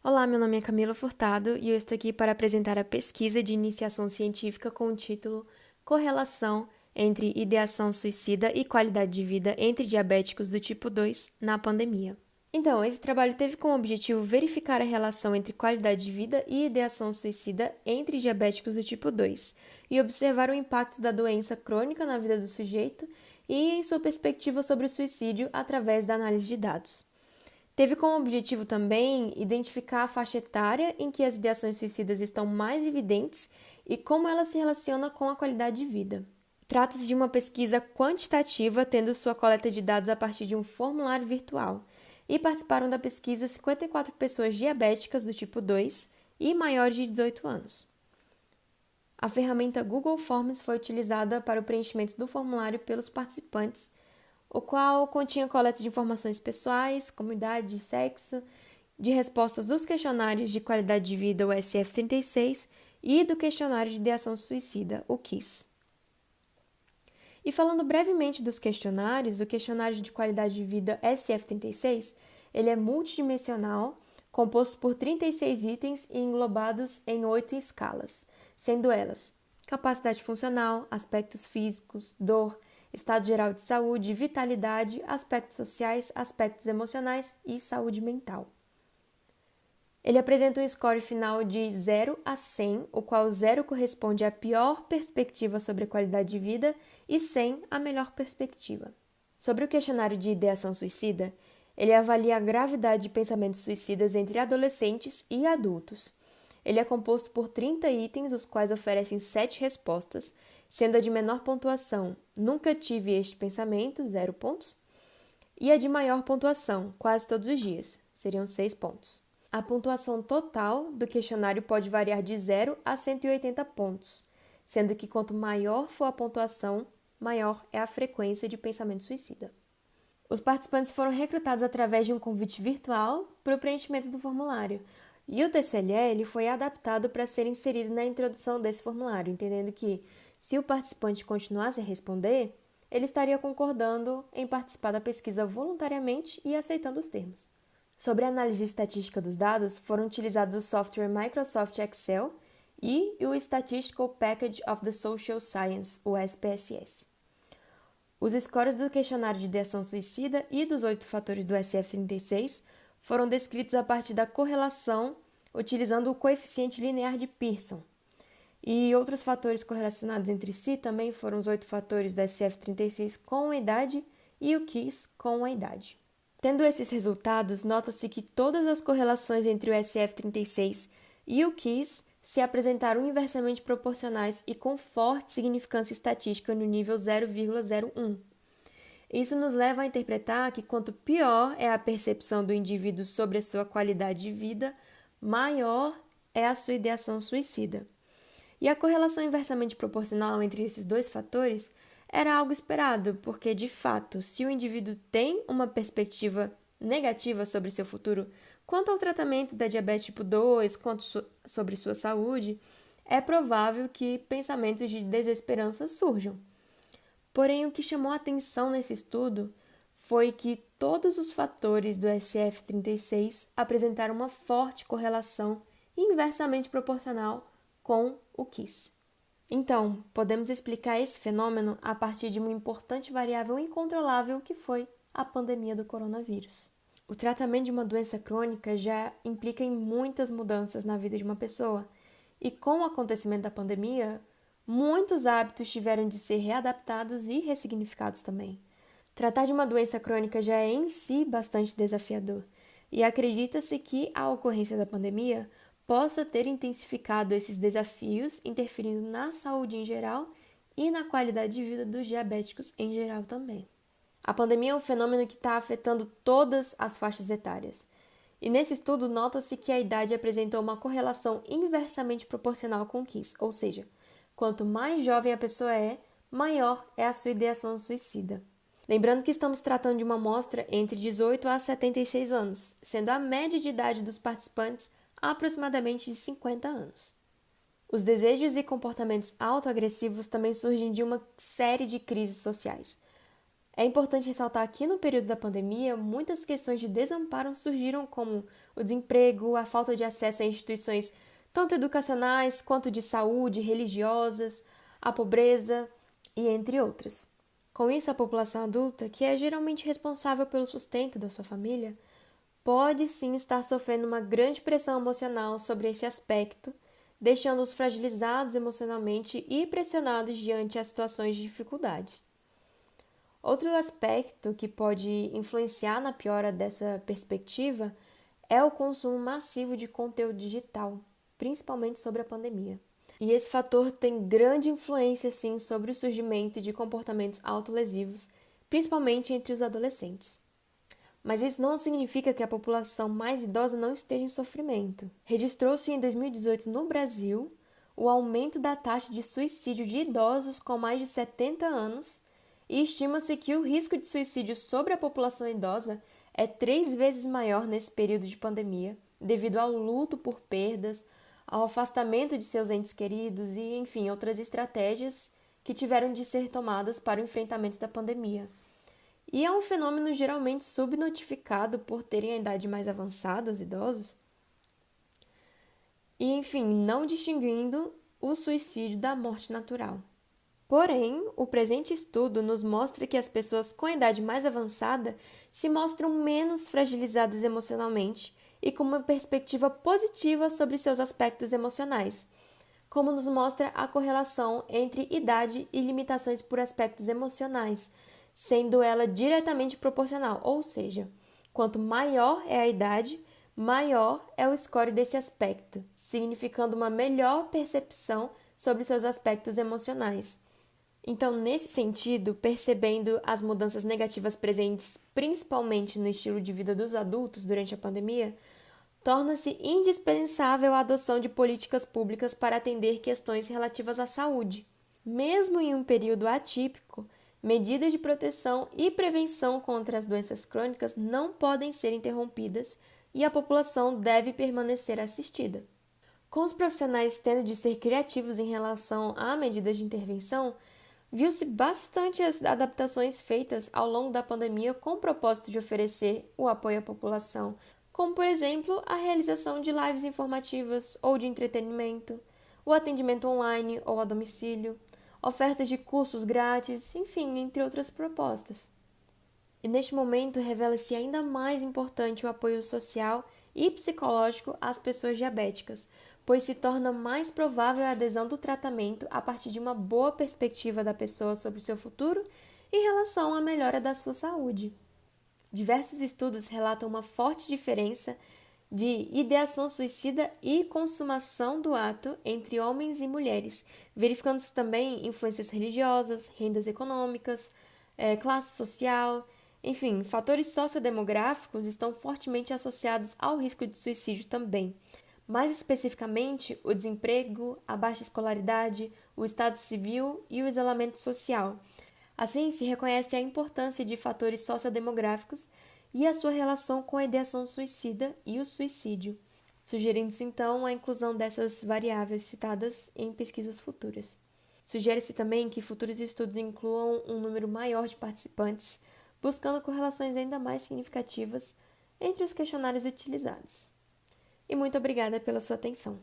Olá, meu nome é Camila Furtado e eu estou aqui para apresentar a pesquisa de iniciação científica com o título Correlação entre ideação suicida e qualidade de vida entre diabéticos do tipo 2 na pandemia. Então, esse trabalho teve como objetivo verificar a relação entre qualidade de vida e ideação suicida entre diabéticos do tipo 2 e observar o impacto da doença crônica na vida do sujeito e em sua perspectiva sobre o suicídio através da análise de dados. Teve como objetivo também identificar a faixa etária em que as ideações suicidas estão mais evidentes e como elas se relacionam com a qualidade de vida. Trata-se de uma pesquisa quantitativa, tendo sua coleta de dados a partir de um formulário virtual, e participaram da pesquisa 54 pessoas diabéticas do tipo 2 e maiores de 18 anos. A ferramenta Google Forms foi utilizada para o preenchimento do formulário pelos participantes, o qual continha coleta de informações pessoais, como idade e sexo, de respostas dos questionários de qualidade de vida, o SF-36, e do questionário de ideação suicida, o QIS. E falando brevemente dos questionários, o questionário de qualidade de vida SF-36, ele é multidimensional, composto por 36 itens e englobados em 8 escalas, sendo elas capacidade funcional, aspectos físicos, dor, estado geral de saúde, vitalidade, aspectos sociais, aspectos emocionais e saúde mental. Ele apresenta um score final de 0 a 100, o qual 0 corresponde à pior perspectiva sobre a qualidade de vida e 100 à melhor perspectiva. Sobre o questionário de ideação suicida, ele avalia a gravidade de pensamentos suicidas entre adolescentes e adultos. Ele é composto por 30 itens, os quais oferecem 7 respostas, sendo a de menor pontuação, nunca tive este pensamento, 0 pontos, e a de maior pontuação, quase todos os dias, seriam 6 pontos. A pontuação total do questionário pode variar de 0 a 180 pontos, sendo que quanto maior for a pontuação, maior é a frequência de pensamento suicida. Os participantes foram recrutados através de um convite virtual para o preenchimento do formulário, e o TCLE foi adaptado para ser inserido na introdução desse formulário, entendendo que, se o participante continuasse a responder, ele estaria concordando em participar da pesquisa voluntariamente e aceitando os termos. Sobre a análise estatística dos dados, foram utilizados o software Microsoft Excel e o Statistical Package of the Social Science, o SPSS. Os scores do questionário de ideação suicida e dos 8 fatores do SF-36 foram descritos a partir da correlação utilizando o coeficiente linear de Pearson. E outros fatores correlacionados entre si também foram os 8 fatores do SF-36 com a idade e o QIS com a idade. Tendo esses resultados, nota-se que todas as correlações entre o SF-36 e o QIS se apresentaram inversamente proporcionais e com forte significância estatística no nível 0,01. Isso nos leva a interpretar que quanto pior é a percepção do indivíduo sobre a sua qualidade de vida, maior é a sua ideação suicida. E a correlação inversamente proporcional entre esses dois fatores era algo esperado, porque, de fato, se o indivíduo tem uma perspectiva negativa sobre seu futuro quanto ao tratamento da diabetes tipo 2, quanto sobre sua saúde, é provável que pensamentos de desesperança surjam. Porém, o que chamou a atenção nesse estudo foi que todos os fatores do SF-36 apresentaram uma forte correlação inversamente proporcional com o QIS. Então, podemos explicar esse fenômeno a partir de uma importante variável incontrolável que foi a pandemia do coronavírus. O tratamento de uma doença crônica já implica em muitas mudanças na vida de uma pessoa, e com o acontecimento da pandemia, muitos hábitos tiveram de ser readaptados e ressignificados também. Tratar de uma doença crônica já é em si bastante desafiador, e acredita-se que a ocorrência da pandemia possa ter intensificado esses desafios, interferindo na saúde em geral e na qualidade de vida dos diabéticos em geral também. A pandemia é um fenômeno que está afetando todas as faixas etárias. E nesse estudo, nota-se que a idade apresentou uma correlação inversamente proporcional com o QIS, ou seja, quanto mais jovem a pessoa é, maior é a sua ideação suicida. Lembrando que estamos tratando de uma amostra entre 18 a 76 anos, sendo a média de idade dos participantes aproximadamente de 50 anos. Os desejos e comportamentos autoagressivos também surgem de uma série de crises sociais. É importante ressaltar que no período da pandemia, muitas questões de desamparo surgiram, como o desemprego, a falta de acesso a instituições tanto educacionais quanto de saúde, religiosas, a pobreza e entre outras. Com isso, a população adulta, que é geralmente responsável pelo sustento da sua família, pode sim estar sofrendo uma grande pressão emocional sobre esse aspecto, deixando-os fragilizados emocionalmente e pressionados diante as situações de dificuldade. Outro aspecto que pode influenciar na piora dessa perspectiva é o consumo massivo de conteúdo digital, principalmente sobre a pandemia. E esse fator tem grande influência, sim, sobre o surgimento de comportamentos autolesivos, principalmente entre os adolescentes. Mas isso não significa que a população mais idosa não esteja em sofrimento. Registrou-se em 2018 no Brasil o aumento da taxa de suicídio de idosos com mais de 70 anos e estima-se que o risco de suicídio sobre a população idosa é 3 vezes maior nesse período de pandemia, devido ao luto por perdas, ao afastamento de seus entes queridos e, enfim, outras estratégias que tiveram de ser tomadas para o enfrentamento da pandemia. E é um fenômeno geralmente subnotificado por terem a idade mais avançada, os idosos, e, enfim, não distinguindo o suicídio da morte natural. Porém, o presente estudo nos mostra que as pessoas com a idade mais avançada se mostram menos fragilizadas emocionalmente e com uma perspectiva positiva sobre seus aspectos emocionais, como nos mostra a correlação entre idade e limitações por aspectos emocionais, sendo ela diretamente proporcional, ou seja, quanto maior é a idade, maior é o score desse aspecto, significando uma melhor percepção sobre seus aspectos emocionais. Então, nesse sentido, percebendo as mudanças negativas presentes principalmente no estilo de vida dos adultos durante a pandemia, torna-se indispensável a adoção de políticas públicas para atender questões relativas à saúde. Mesmo em um período atípico, medidas de proteção e prevenção contra as doenças crônicas não podem ser interrompidas e a população deve permanecer assistida. Com os profissionais tendo de ser criativos em relação a medidas de intervenção, viu-se bastante as adaptações feitas ao longo da pandemia com o propósito de oferecer o apoio à população, como, por exemplo, a realização de lives informativas ou de entretenimento, o atendimento online ou a domicílio, ofertas de cursos grátis, enfim, entre outras propostas. E neste momento revela-se ainda mais importante o apoio social e psicológico às pessoas diabéticas, pois se torna mais provável a adesão do tratamento a partir de uma boa perspectiva da pessoa sobre o seu futuro em relação à melhora da sua saúde. Diversos estudos relatam uma forte diferença de ideação suicida e consumação do ato entre homens e mulheres, verificando-se também influências religiosas, rendas econômicas, classe social, enfim, fatores sociodemográficos estão fortemente associados ao risco de suicídio também. Mais especificamente, o desemprego, a baixa escolaridade, o estado civil e o isolamento social. Assim, se reconhece a importância de fatores sociodemográficos e a sua relação com a ideação suicida e o suicídio, sugerindo-se então a inclusão dessas variáveis citadas em pesquisas futuras. Sugere-se também que futuros estudos incluam um número maior de participantes, buscando correlações ainda mais significativas entre os questionários utilizados. E muito obrigada pela sua atenção.